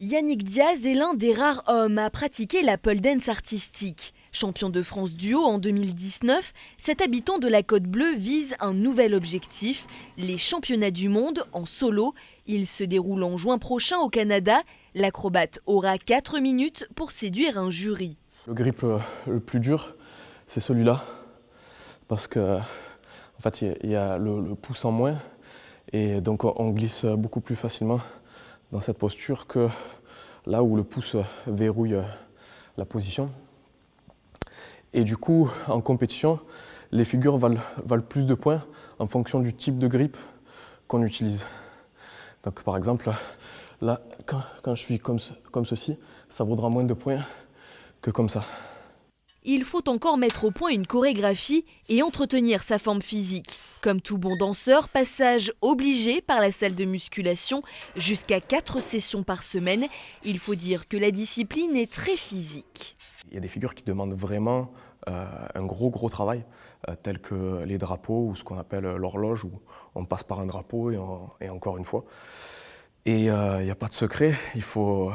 Yannick Diaz est l'un des rares hommes à pratiquer la pole dance artistique. Champion de France duo en 2019, cet habitant de la Côte Bleue vise un nouvel objectif, les championnats du monde en solo. Ils se déroulent en juin prochain au Canada. L'acrobate aura 4 minutes pour séduire un jury. Le grip le plus dur, c'est celui-là, parce que en fait, il y a le pouce en moins, et donc on glisse beaucoup plus facilement dans cette posture que là où le pouce verrouille la position. Et du coup, en compétition, les figures valent plus de points en fonction du type de grip qu'on utilise. Donc par exemple, là, quand je suis comme ceci, ça vaudra moins de points que comme ça. Il faut encore mettre au point une chorégraphie et entretenir sa forme physique. Comme tout bon danseur, passage obligé par la salle de musculation, jusqu'à 4 sessions par semaine. Il faut dire que la discipline est très physique. Il y a des figures qui demandent vraiment un gros travail, tels que les drapeaux ou ce qu'on appelle l'horloge, où on passe par un drapeau et encore une fois. Et il n'y a pas de secret, il faut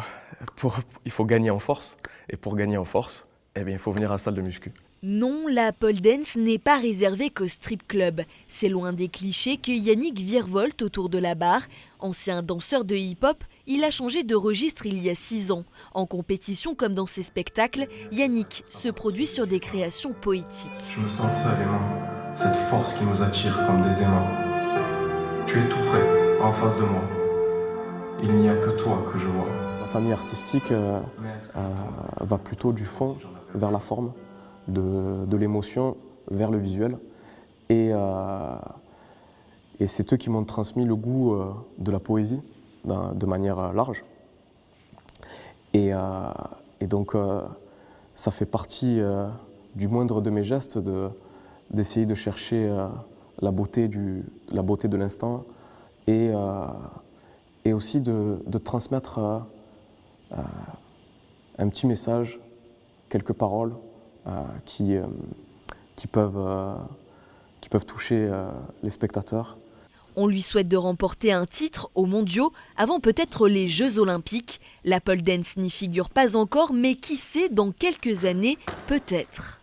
gagner en force. Et pour gagner en force, eh bien, il faut venir à la salle de muscu. Non, la pole dance n'est pas réservée qu'au strip club. C'est loin des clichés que Yannick virevolte autour de la barre. Ancien danseur de hip-hop, il a changé de registre il y a 6 ans. En compétition comme dans ses spectacles, Yannick se produit sur des créations poétiques. Je me sens seul, aimant, cette force qui nous attire comme des aimants. Tu es tout près, en face de moi. Il n'y a que toi que je vois. Ma famille artistique va plutôt du fond vers la forme, de l'émotion vers le visuel. Et c'est eux qui m'ont transmis le goût de la poésie de manière large. Et donc ça fait partie du moindre de mes gestes d'essayer de chercher la beauté de l'instant et aussi de transmettre un petit message, quelques paroles qui peuvent toucher les spectateurs. On lui souhaite de remporter un titre aux mondiaux avant peut-être les Jeux Olympiques. La pole dance n'y figure pas encore, mais qui sait, dans quelques années, peut-être.